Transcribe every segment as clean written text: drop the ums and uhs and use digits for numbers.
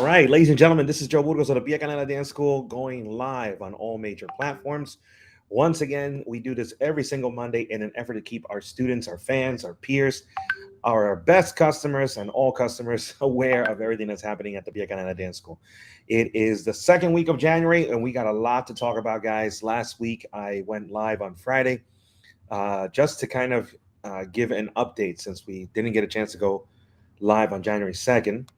All right, ladies and gentlemen, this is Joe Burgos of the Via Canela Dance School, going live on all major platforms. Once again, we do this every single Monday in an effort to keep our students, our fans, our peers, our best customers, and all customers aware of everything that's happening at the Via Canela Dance School. It is the second week of January, and we got a lot to talk about, guys. Last week, I went live on Friday just to kind of give an update since we didn't get a chance to go live on January 2nd.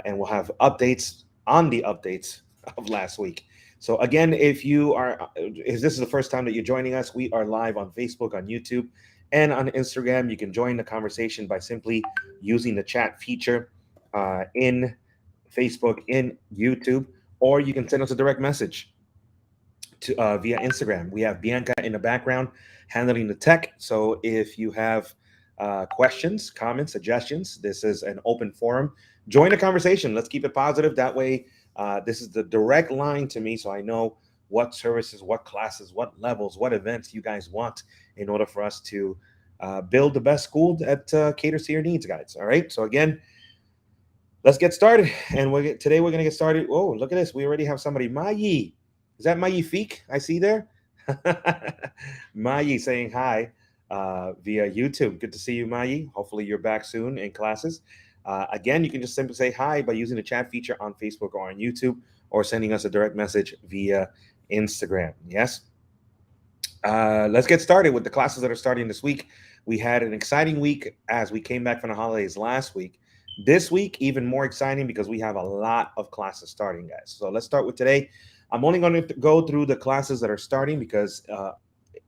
And we'll have updates on the updates of last week. So again, if this is the first time that you're joining us, we are live on Facebook, on YouTube, and on Instagram. You can join the conversation by simply using the chat feature in Facebook, in YouTube, or you can send us a direct message to via Instagram. We have Bianca in the background handling the tech. So if you have questions, comments, suggestions, this is an open forum. Join the conversation. Let's keep it positive. That way, this is the direct line to me, so I know what services, what classes, what levels, what events you guys want in order for us to build the best school that caters to your needs, guys. All right. So again, let's get started. And today we're going to get started. Oh, look at this. We already have somebody. Mayi. Is that Mayi Feek I see there? Mayi saying hi via YouTube. Good to see you, Mayi. Hopefully you're back soon in classes. Again, you can just simply say hi by using the chat feature on Facebook or on YouTube, or sending us a direct message via Instagram. Yes. Let's get started with the classes that are starting this week. We had an exciting week as we came back from the holidays last week. This week, even more exciting because we have a lot of classes starting, guys. So let's start with today. I'm only going to go through the classes that are starting because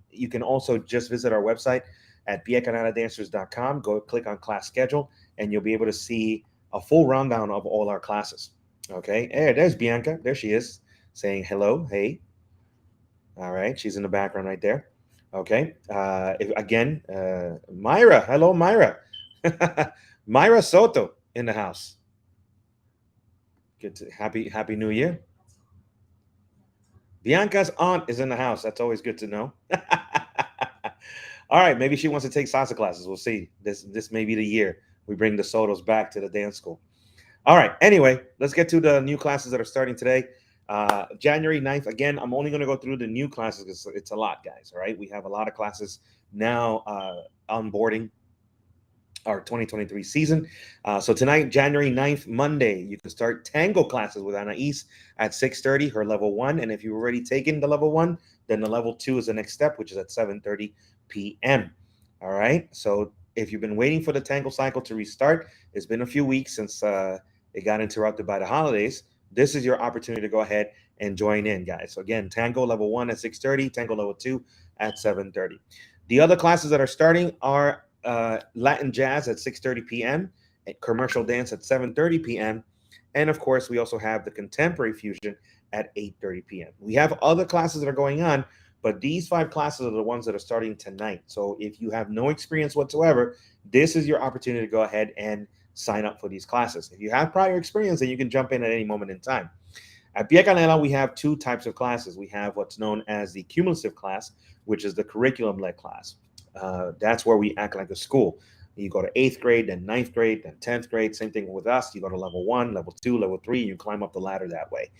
you can also just visit our website at viacanadadancers.com. Go click on class schedule, and you'll be able to see a full rundown of all our classes. Okay. Hey, there's Bianca. There she is saying hello. Hey. All right. She's in the background right there. Okay. Myra. Hello, Myra. Myra Soto in the house. Happy New Year. Bianca's aunt is in the house. That's always good to know. All right, maybe she wants to take salsa classes. We'll see. This may be the year we bring the Sotos back to the dance school. All right. Anyway, let's get to the new classes that are starting today. January 9th. Again, I'm only going to go through the new classes because it's a lot, guys. All right. We have a lot of classes now onboarding our 2023 season. So tonight, January 9th, Monday, you can start tango classes with Anais at 6:30, her level 1. And if you've already taken the level 1, then the level 2 is the next step, which is at 7:30 p.m. All right. So if you've been waiting for the tango cycle to restart, it's been a few weeks since it got interrupted by the holidays. This is your opportunity to go ahead and join in, guys. So again, tango level 1 at 6:30, tango level 2 at 7:30. The other classes that are starting are Latin jazz at 6:30 p.m., commercial dance at 7:30 p.m., and of course, we also have the contemporary fusion at 8:30 p.m. We have other classes that are going on, but these 5 classes are the ones that are starting tonight. So if you have no experience whatsoever, this is your opportunity to go ahead and sign up for these classes. If you have prior experience, then you can jump in at any moment in time. At Via Canela, we have 2 types of classes. We have what's known as the cumulative class, which is the curriculum-led class. That's where we act like a school. You go to 8th grade, then 9th grade, then 10th grade. Same thing with us. You go to level 1, level 2, level 3, and you climb up the ladder that way.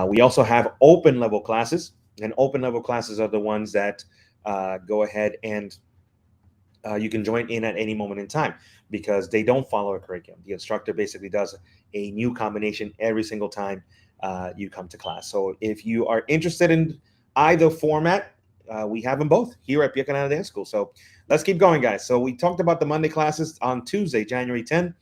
We also have open level classes, and open level classes are the ones that go ahead and you can join in at any moment in time because they don't follow a curriculum. The instructor basically does a new combination every single time you come to class. So if you are interested in either format, we have them both here at Via Canela Dance School. So let's keep going, guys. So we talked about the Monday classes. On Tuesday, January 10th,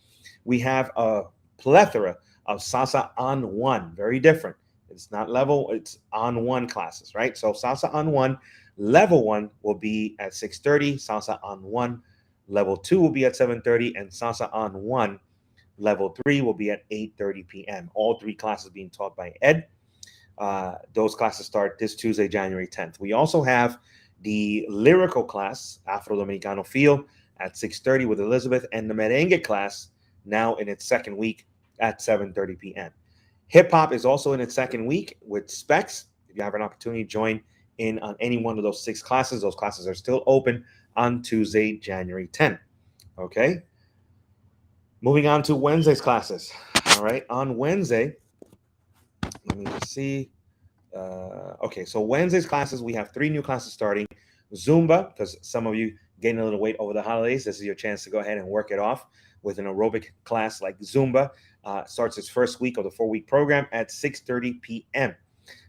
we have a plethora of Salsa on 1. Very different. It's not level, it's on 1 classes, right? So Salsa on 1, level 1 will be at 6:30. Salsa on 1, level 2 will be at 7:30. And Salsa on 1, level 3 will be at 8:30 p.m. All 3 classes being taught by Ed. Those classes start this Tuesday, January 10th. We also have the lyrical class, Afro Dominicano Feel, at 6:30 with Elizabeth, and the merengue class now in its second week at 7:30 p.m. Hip hop is also in its second week with Specs. If you have an opportunity, join in on any one of those 6 classes. Those classes are still open on Tuesday, January 10th. Okay. Moving on to Wednesday's classes. All right. On Wednesday, let me just see. Okay, so Wednesday's classes, we have 3 new classes starting. Zumba, because some of you gained a little weight over the holidays. This is your chance to go ahead and work it off with an aerobic class like Zumba. Starts its first week of the 4-week program at 6:30 p.m.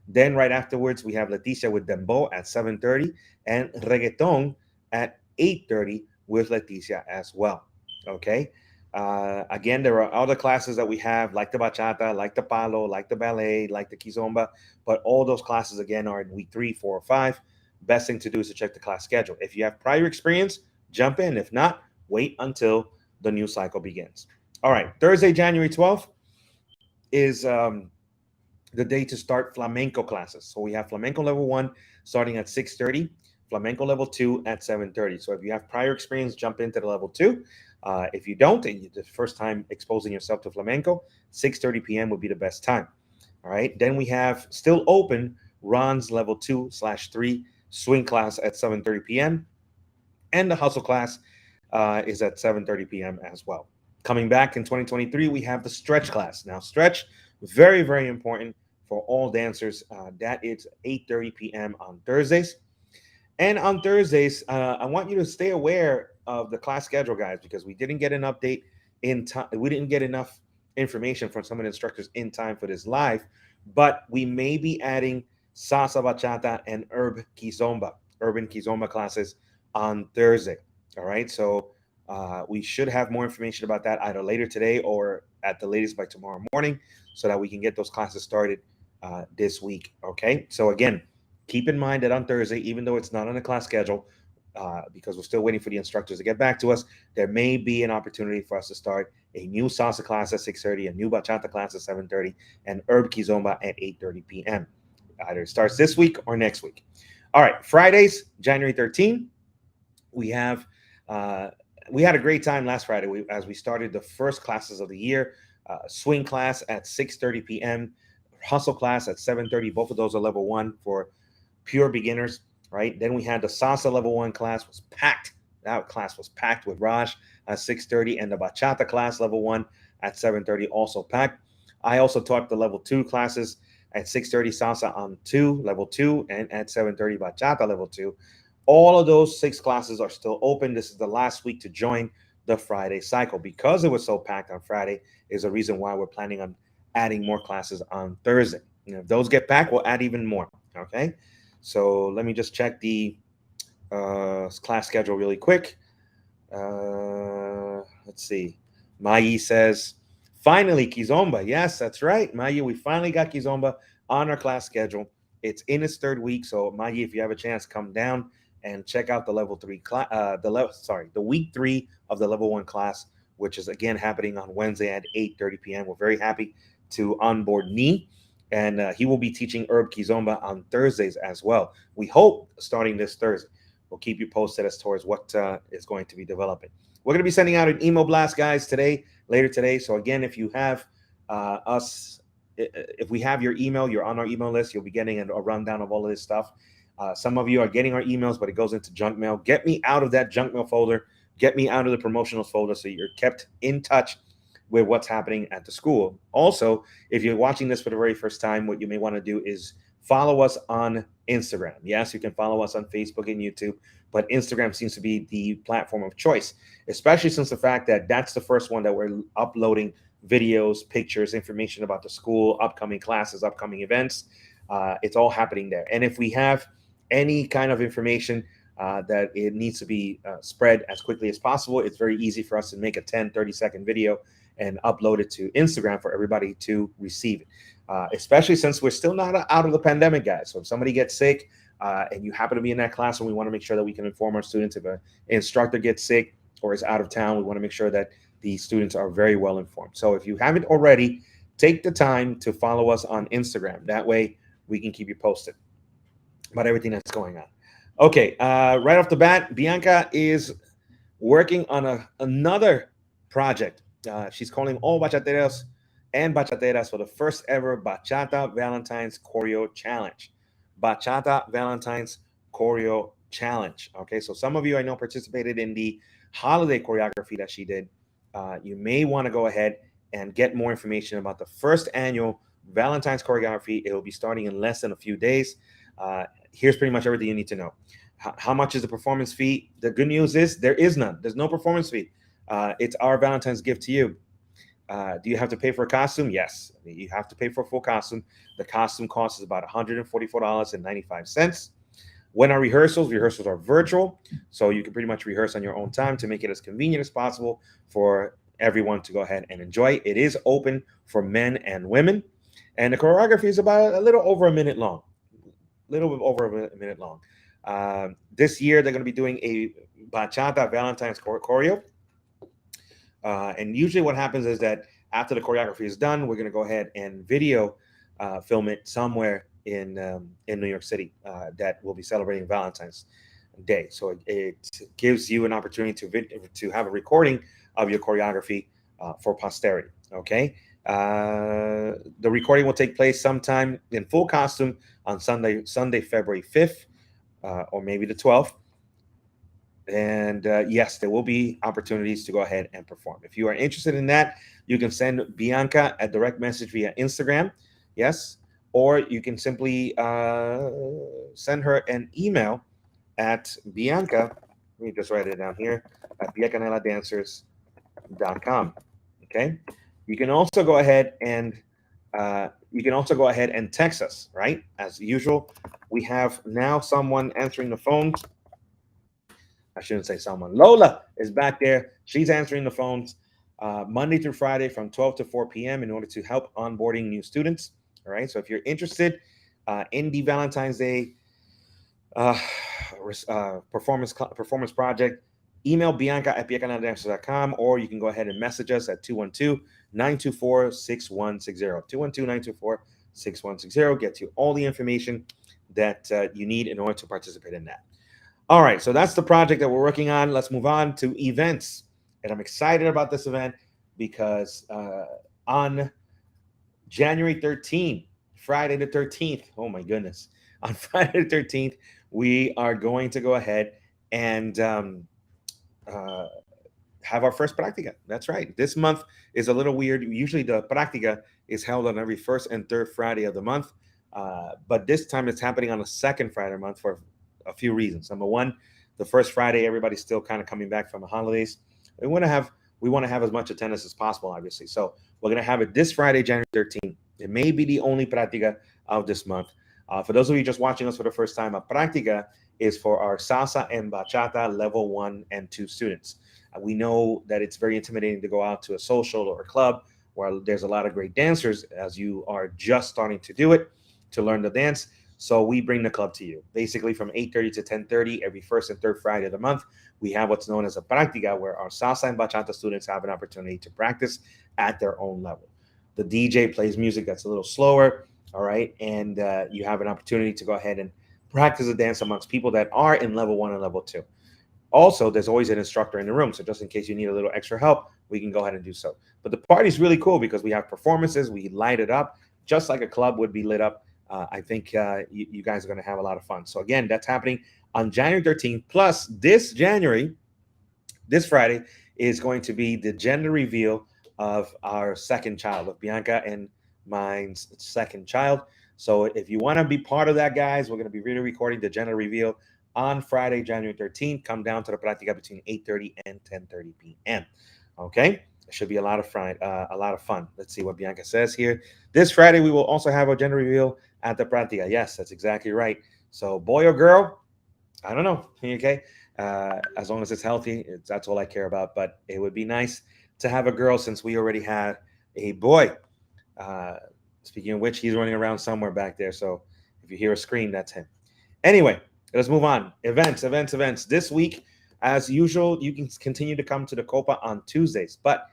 Then right afterwards, we have Leticia with Dembow at 7:30 and Reggaeton at 8:30 with Leticia as well. Okay. Again, there are other classes that we have, like the bachata, like the palo, like the ballet, like the kizomba, but all those classes again are in week 3, 4, or 5. Best thing to do is to check the class schedule. If you have prior experience, jump in. If not, wait until the new cycle begins. All right, Thursday, January 12th is the day to start flamenco classes. So we have flamenco level 1 starting at 6:30, flamenco level 2 at 7:30. So if you have prior experience, jump into the level 2. If you don't, and the first time exposing yourself to flamenco, 6:30 p.m. would be the best time. All right. Then we have still open Ron's level 2/3 swing class at 7:30 p.m. and the hustle class is at 7:30 p.m. as well. Coming back in 2023, we have the stretch class. Now, stretch, very, very important for all dancers. That is 8:30 p.m. on Thursdays. And on Thursdays, I want you to stay aware of the class schedule, guys, because we didn't get an update in time. We didn't get enough information from some of the instructors in time for this live, but we may be adding salsa bachata and urban kizomba classes on Thursday. All right, so we should have more information about that either later today or at the latest by tomorrow morning, so that we can get those classes started this week. Okay, so again, keep in mind that on Thursday, even though it's not on the class schedule, because we're still waiting for the instructors to get back to us, there may be an opportunity for us to start a new salsa class at 6:30, a new bachata class at 7:30, and herb kizomba at 8:30 p.m. Either it starts this week or next week. All right, Fridays, January 13th, we have we had a great time last Friday as we started the first classes of the year. Swing class at 6:30 p.m., hustle class at 7:30. Both of those are level 1 for pure beginners, right? Then we had the salsa level 1 class was packed. That class was packed with Raj at 6:30, and the bachata class level 1 at 7:30 also packed. I also taught the level 2 classes at 6:30 salsa on 2 level 2 and at 7:30 bachata level 2. All of those 6 classes are still open. This is the last week to join the Friday cycle. Because it was so packed on Friday is a reason why we're planning on adding more classes on Thursday. And if those get packed, we'll add even more. Okay. So let me just check the class schedule really quick. Let's see. Mayi says, finally, Kizomba. Yes, that's right, Mayi. We finally got Kizomba on our class schedule. It's in its 3rd week. So Mayi, if you have a chance, come down and check out the level 3 class. The week 3 of the level 1 class, which is again happening on Wednesday at 8:30 p.m. We're very happy to onboard Nee, and he will be teaching herb kizomba on Thursdays as well. We hope starting this Thursday. We'll keep you posted as towards what is going to be developing. We're going to be sending out an email blast, guys, later today. So again, if you have if we have your email, you're on our email list, you'll be getting a rundown of all of this stuff. Some of you are getting our emails, but it goes into junk mail. Get me out of that junk mail folder. Get me out of the promotionals folder so you're kept in touch with what's happening at the school. Also, if you're watching this for the very first time, what you may want to do is follow us on Instagram. Yes, you can follow us on Facebook and YouTube, but Instagram seems to be the platform of choice, especially since the fact that that's the first one that we're uploading videos, pictures, information about the school, upcoming classes, upcoming events. It's all happening there. And if we have any kind of information that it needs to be spread as quickly as possible, it's very easy for us to make a 10-30-second video and upload it to Instagram for everybody to receive it, especially since we're still not out of the pandemic, guys. So if somebody gets sick and you happen to be in that class, and we want to make sure that we can inform our students if an instructor gets sick or is out of town, we want to make sure that the students are very well informed. So if you haven't already, take the time to follow us on Instagram. That way we can keep you posted about everything that's going on. Okay, right off the bat, Bianca is working on another project. She's calling all bachateros and bachateras for the first ever Bachata Valentine's Choreo Challenge. Bachata Valentine's Choreo Challenge. Okay, so some of you I know participated in the holiday choreography that she did. You may want to go ahead and get more information about the first annual Valentine's choreography. It will be starting in less than a few days. Here's pretty much everything you need to know. How much is the performance fee? The good news is there is none. There's no performance fee. It's our Valentine's gift to you. Do you have to pay for a costume? Yes, you have to pay for a full costume. The costume cost is about $144.95. When our rehearsals are virtual, so you can pretty much rehearse on your own time to make it as convenient as possible for everyone to go ahead and enjoy. It is open for men and women, and the choreography is about a little over a minute long, a minute long. This year they're going to be doing a bachata Valentine's choreo. And usually what happens is that after the choreography is done, we're going to go ahead and video film it somewhere in New York City that will be celebrating Valentine's Day. So it gives you an opportunity to have a recording of your choreography for posterity. Okay. The recording will take place sometime in full costume on Sunday, February 5th, or maybe the 12th. And yes, there will be opportunities to go ahead and perform. If you are interested in that, you can send Bianca a direct message via Instagram. Yes. Or you can simply send her an email at Bianca. Let me just write it down here at biacaneladancers.com. Okay. You can also go ahead and text us, right? As usual, we have now someone answering the phones. I shouldn't say someone. Lola is back there. She's answering the phones Monday through Friday from 12 to 4 p.m. in order to help onboarding new students. All right. So if you're interested in the Valentine's Day performance project, email Bianca at biacaneladancers.com, or you can go ahead and message us at 212-924-6160. 212-924-6160 gets you all the information that you need in order to participate in that. All right, so that's the project that we're working on. Let's move on to events. And I'm excited about this event because on January 13th, Friday the 13th, oh my goodness, on Friday the 13th, we are going to go ahead and have our first practica. That's right. This month is a little weird. Usually the practica is held on every first and third Friday of the month. But this time it's happening on the second Friday of the month for a few reasons. Number one, the first Friday, everybody's still kind of coming back from the holidays. We want to have as much attendance as possible, obviously. So we're going to have it this Friday, January 13th. It may be the only practica of this month. For those of you just watching us for the first time, a practica is for our salsa and bachata level 1 and 2 students. We know that it's very intimidating to go out to a social or a club where there's a lot of great dancers, as you are just starting to do it, to learn the dance. So we bring the club to you. Basically from 8:30 to 10:30 every first and third Friday of the month, we have what's known as a practica, where our salsa and bachata students have an opportunity to practice at their own level. The DJ plays music that's a little slower, all right? And you have an opportunity to go ahead and practice the dance amongst people that are in level 1 and level 2. Also, there's always an instructor in the room. So just in case you need a little extra help, we can go ahead and do so. But the party's really cool because we have performances. We light it up just like a club would be lit up. I think you guys are going to have a lot of fun. So again, that's happening on January 13th. Plus, this Friday, is going to be the gender reveal of our second child, of Bianca and mine's second child. So if you want to be part of that, guys, we're going to be really recording the gender reveal on Friday, January 13th. Come down to the practica between 8:30 and 10:30 p.m. Okay? It should be a lot of fun. Let's see what Bianca says here. This Friday, we will also have a gender reveal at the practica. Yes, that's exactly right. So boy or girl, I don't know. Okay? As long as it's healthy, that's all I care about. But it would be nice to have a girl since we already had a boy. Speaking of which, he's running around somewhere back there. So if you hear a scream, that's him. Anyway, let's move on. Events. This week, as usual, you can continue to come to the Copa on Tuesdays. But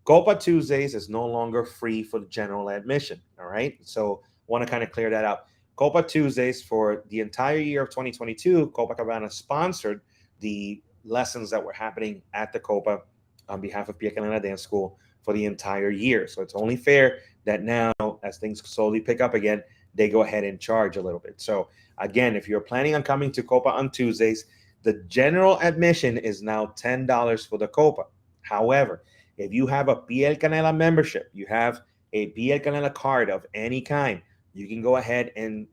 Copa Tuesdays is no longer free for the general admission. All right. So want to kind of clear that out. Copa Tuesdays for the entire year of 2022, Copacabana sponsored the lessons that were happening at the Copa on behalf of Pia Canela Dance School for the entire year. So it's only fair that now, as things slowly pick up again, they go ahead and charge a little bit. So again, if you're planning on coming to Copa on Tuesdays, the general admission is now $10 for the Copa. However, If you have a Piel Canela membership, you have a Piel Canela card of any kind, you can go ahead and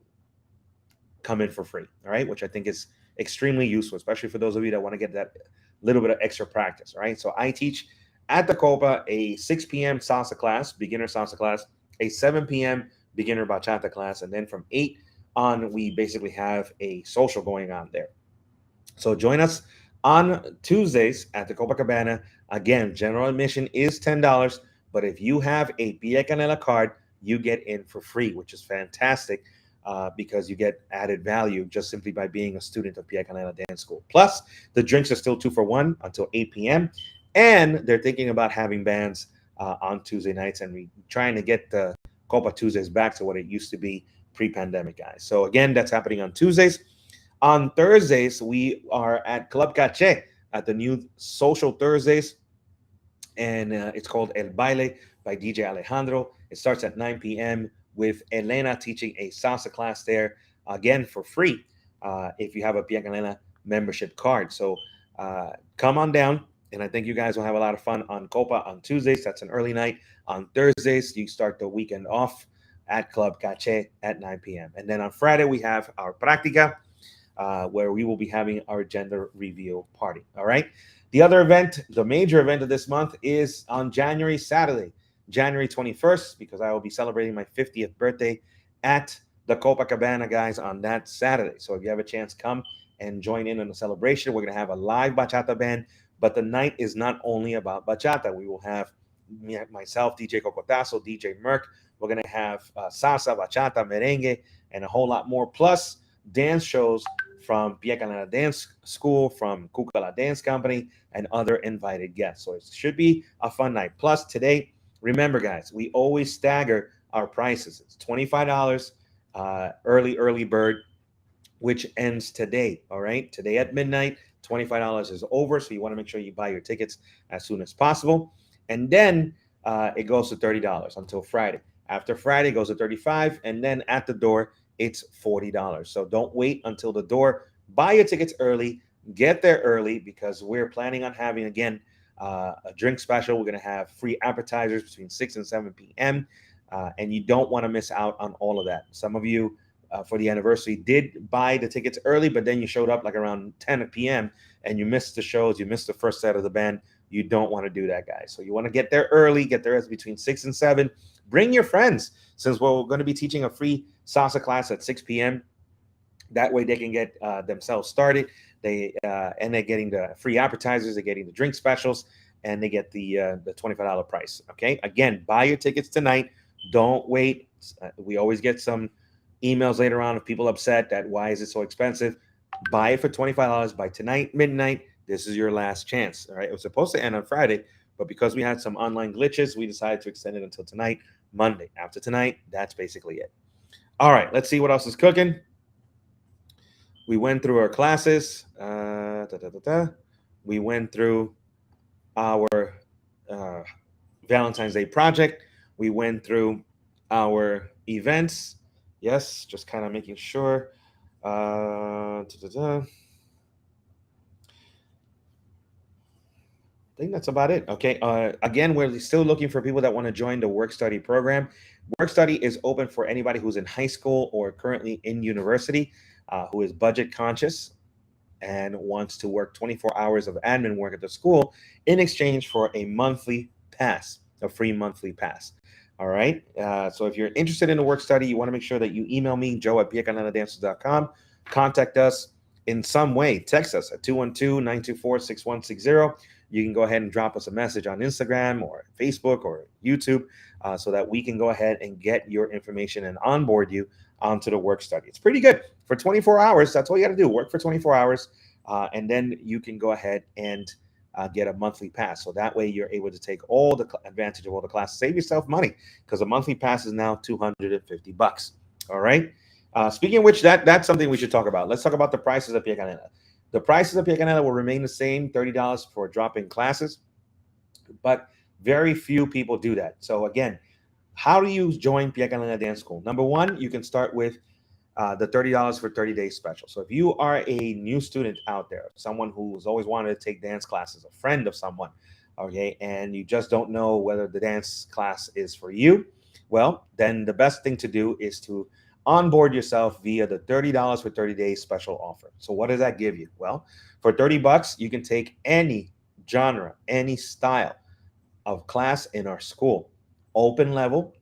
come in for free. All right, which I think is extremely useful, especially for those of you that want to get that little bit of extra practice. All right, so I teach at the Copa a 6 p.m. salsa class, beginner salsa class, a 7 p.m. beginner bachata class, and then from 8 on, we basically have a social going on there. So join us on Tuesdays at the Copacabana. Again, general admission is $10, but if you have a Pia Canela card, you get in for free, which is fantastic because you get added value just simply by being a student of Pia Canela Dance School. Plus, the drinks are still 2 for 1 until 8 p.m. And they're thinking about having bands on Tuesday nights, and we trying to get the Copa Tuesdays back to what it used to be pre-pandemic, guys. So again, that's happening on Tuesdays. On Thursdays, we are at Club Cache at the new Social Thursdays, and it's called El Baile by DJ Alejandro. It starts at 9 p.m. with Elena teaching a salsa class there, again for free if you have a Pia Canela membership card. So come on down, and I think you guys will have a lot of fun on Copa on Tuesdays. That's an early night. On Thursdays, you start the weekend off at Club Cache at 9 p.m. And then on Friday, we have our Practica, where we will be having our gender reveal party. All right. The other event, the major event of this month, is on Saturday, January 21st, because I will be celebrating my 50th birthday at the Copacabana, guys, on that Saturday. So if you have a chance, come and join in on the celebration. We're going to have a live bachata band, but the night is not only about bachata. We will have myself, DJ Cocotazo, DJ Merck. We're going to have salsa, bachata, merengue, and a whole lot more. Plus, dance shows from Pia Canela Dance School, from Kukala Dance Company, and other invited guests. So it should be a fun night. Plus, today, remember, guys, we always stagger our prices. It's $25 early bird, which ends today. All right, today at midnight, $25 is over. So you want to make sure you buy your tickets as soon as possible. And then it goes to $30 until Friday. After Friday, it goes to $35, and then at the door, it's $40. So don't wait until the door. Buy your tickets early. Get there early, because we're planning on having, again, a drink special. We're going to have free appetizers between 6 and 7 p.m. And you don't want to miss out on all of that. Some of you for the anniversary did buy the tickets early, but then you showed up like around 10 p.m. and you missed the shows. You missed the first set of the band. You don't want to do that, guys. So you want to get there early. Get there between 6 and 7. Bring your friends, since we're going to be teaching a free salsa class at 6 p.m. That way they can get themselves started. And they're getting the free appetizers, they're getting the drink specials, and they get the $25 price. Okay, again, buy your tickets tonight. Don't wait. We always get some emails later on of people upset that why is it so expensive. Buy it for $25 by tonight, midnight. This is your last chance. All right, it was supposed to end on Friday, but because we had some online glitches, we decided to extend it until tonight, Monday. After tonight, that's basically it. All right, let's see what else is cooking. We went through our classes. We went through our Valentine's Day project. We went through our events. Yes, just kind of making sure. I think that's about it. Okay. Again, we're still looking for people that want to join the work study program. Work study is open for anybody who's in high school or currently in university, who is budget conscious and wants to work 24 hours of admin work at the school in exchange for a monthly pass, a free monthly pass. All right. So if you're interested in the work study, you want to make sure that you email me, joe@piacaneladancers.com. Contact us in some way. Text us at 212-924-6160. You can go ahead and drop us a message on Instagram or Facebook or YouTube so that we can go ahead and get your information and onboard you onto the work study. It's pretty good for 24 hours. That's all you got to do. Work for 24 hours. And then you can go ahead and get a monthly pass. So that way you're able to take all the advantage of all the classes. Save yourself money, because a monthly pass is now $250. All right. Speaking of which, that's something we should talk about. Let's talk about the prices of Pia Canela. The prices of Pia Canela will remain the same, $30 for drop-in classes, but very few people do that. So again, how do you join Pia Canela Dance School? Number one, you can start with the $30 for 30 days special. So if you are a new student out there, someone who's always wanted to take dance classes, a friend of someone, okay, and you just don't know whether the dance class is for you, well, then the best thing to do is to onboard yourself via the $30 for 30 days special offer. So what does that give you? Well, for 30 bucks, you can take any genre, any style of class in our school, open level,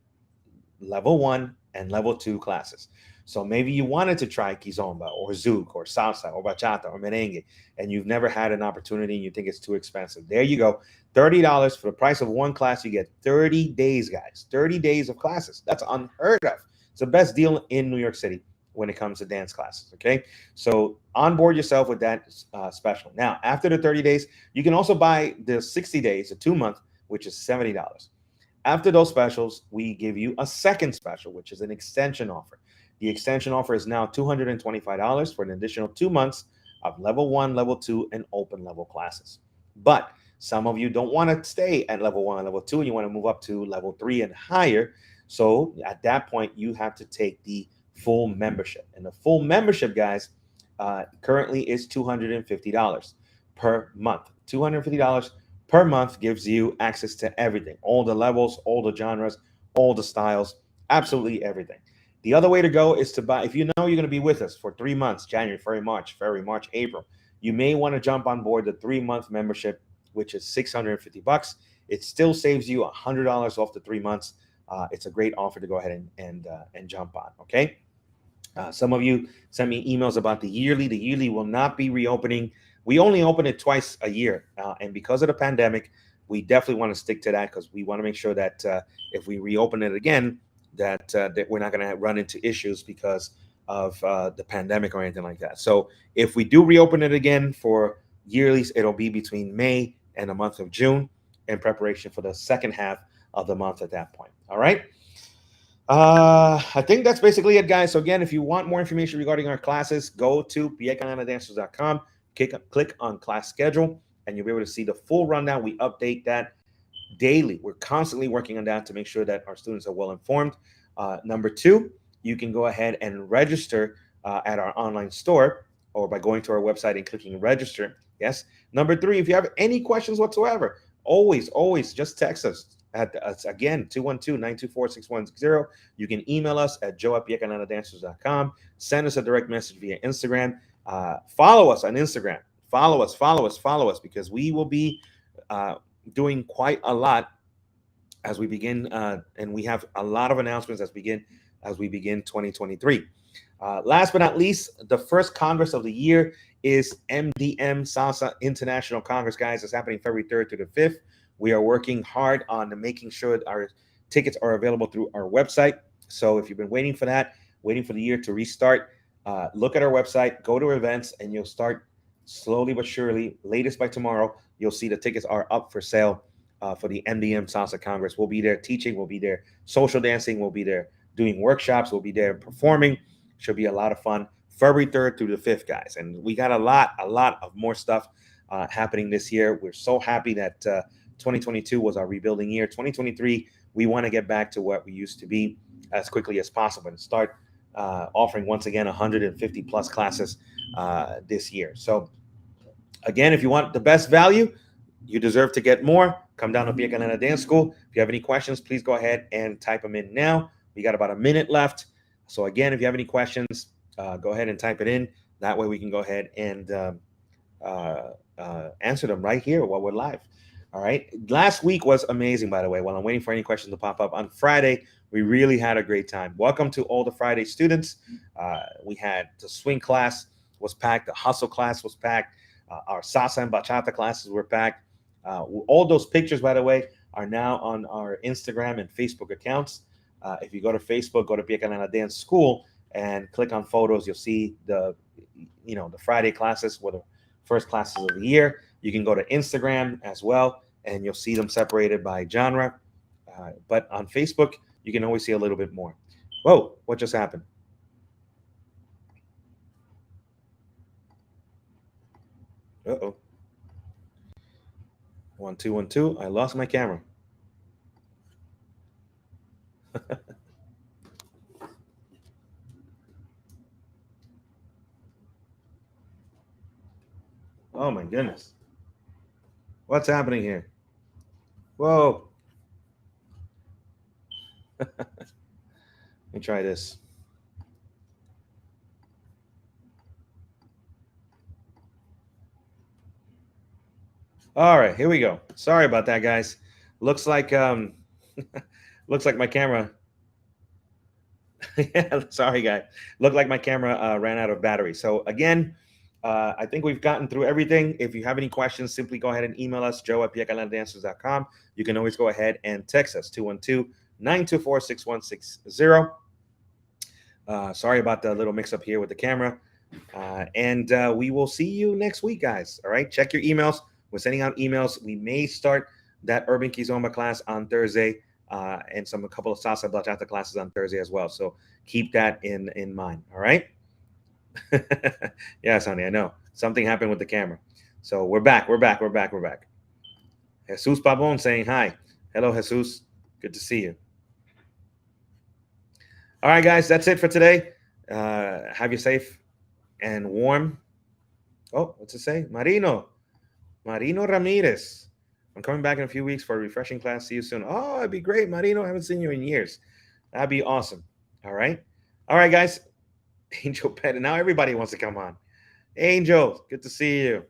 level one, and level two classes. So maybe you wanted to try kizomba or zouk or salsa or bachata or merengue, and you've never had an opportunity and you think it's too expensive. There you go. $30 for the price of one class. You get 30 days, guys. 30 days of classes. That's unheard of. It's the best deal in New York City when it comes to dance classes. Okay. So onboard yourself with that special. Now, after the 30 days, you can also buy the 60 days, a 2 month, which is $70. After those specials, we give you a second special, which is an extension offer. The extension offer is now $225 for an additional 2 months of level one, level two, and open level classes. But some of you don't want to stay at level one and level two, and you want to move up to level three and higher. So at that point, you have to take the full membership. And the full membership, guys, currently is $250 per month. $250 per month gives you access to everything, all the levels, all the genres, all the styles, absolutely everything. The other way to go is to buy, if you know you're going to be with us for 3 months, January, February, March, April, you may want to jump on board the 3 month membership, which is $650. It still saves you $100 off the 3 months. It's a great offer to go ahead and jump on. Okay. Some of you sent me emails about the yearly. The yearly will not be reopening. We only open it twice a year. And because of the pandemic, we definitely want to stick to that because we want to make sure that if we reopen it again, that we're not going to run into issues because of the pandemic or anything like that. So if we do reopen it again for yearlies, it'll be between May and the month of June in preparation for the second half of the month at that point. All right. I think that's basically it, guys. So again, if you want more information regarding our classes, go to piecananadancers.com, click on class schedule, and you'll be able to see the full rundown. We update that daily. We're constantly working on that to make sure that our students are well informed. Number two, you can go ahead and register at our online store or by going to our website and clicking register. Yes. Number three, if you have any questions whatsoever, always just text us at again 212-924-6160. You can email us at joe@piecananadancers.com. Send us a direct message via Instagram. Follow us on Instagram. Follow us because we will be doing quite a lot as we begin, and we have a lot of announcements as we begin 2023. Last but not least, the first Congress of the year is MDM Salsa International Congress, guys. It's happening February 3rd to the 5th. We are working hard on making sure that our tickets are available through our website. So if you've been waiting for that, waiting for the year to restart, look at our website, go to events, and you'll start slowly but surely. Latest by tomorrow, you'll see the tickets are up for sale for the MDM Salsa Congress. We'll be there teaching, we'll be there social dancing, we'll be there doing workshops, we'll be there performing. Should be a lot of fun. February 3rd through the 5th, guys. And we got a lot of more stuff happening this year. We're so happy that 2022 was our rebuilding year. 2023, we want to get back to what we used to be as quickly as possible and start offering once again 150 plus classes this year. So again, if you want the best value, you deserve to get more. Come down to Pia Canana Dance School. If you have any questions, please go ahead and type them in now. We got about a minute left. So again, if you have any questions, go ahead and type it in. That way we can go ahead and answer them right here while we're live. All right. Last week was amazing, by the way. While I'm waiting for any questions to pop up, on Friday, we really had a great time. Welcome to all the Friday students. We had the swing class was packed. The hustle class was packed. Our salsa and bachata classes were packed. All those pictures, by the way, are now on our Instagram and Facebook accounts. If you go to Facebook, go to Pia Canana Dance School and click on photos, you'll see the Friday classes were the first classes of the year. You can go to Instagram as well, and you'll see them separated by genre. But on Facebook, you can always see a little bit more. Whoa, what just happened? Uh-oh. 1 2 1 2. I lost my camera. Oh my goodness. What's happening here? Whoa. Let me try this. All right, here we go. Sorry about that, guys. Looks like looks like my camera. Yeah, sorry, guy. Looked like my camera ran out of battery. So again, I think we've gotten through everything. If you have any questions, simply go ahead and email us, joe@piacalanddancers.com. You can always go ahead and text us, 212-924-6160. Sorry about the little mix up here with the camera. And we will see you next week, guys. All right, check your emails. We're sending out emails. We may start that Urban Kizomba class on Thursday, and a couple of salsa bachata classes on Thursday as well. So keep that in mind. All right. Yes, honey, I know something happened with the camera. So we're back. We're back. We're back. We're back. Jesus Pabon saying hi. Hello, Jesus. Good to see you. All right, guys, that's it for today. Have you safe and warm. Oh, what's it say? Marino Ramirez. I'm coming back in a few weeks for a refreshing class. See you soon. Oh, it'd be great, Marino. I haven't seen you in years. That'd be awesome. All right. All right, guys. Angel Pet. And now everybody wants to come on. Angel, good to see you.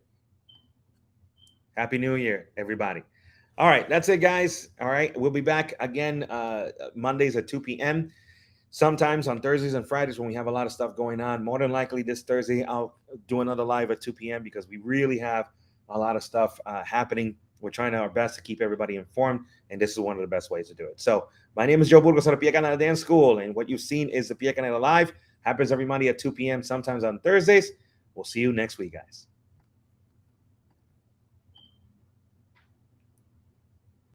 Happy New Year, everybody. All right, that's it, guys. All right, we'll be back again Mondays at 2 p.m. Sometimes on Thursdays and Fridays when we have a lot of stuff going on. More than likely this Thursday, I'll do another live at 2 p.m. because we really have a lot of stuff happening. We're trying our best to keep everybody informed, and this is one of the best ways to do it. So my name is Joe Burgos of the Pia Canela Dance School, and what you've seen is the Pia Canela Live. Happens every Monday at 2 p.m., sometimes on Thursdays. We'll see you next week, guys.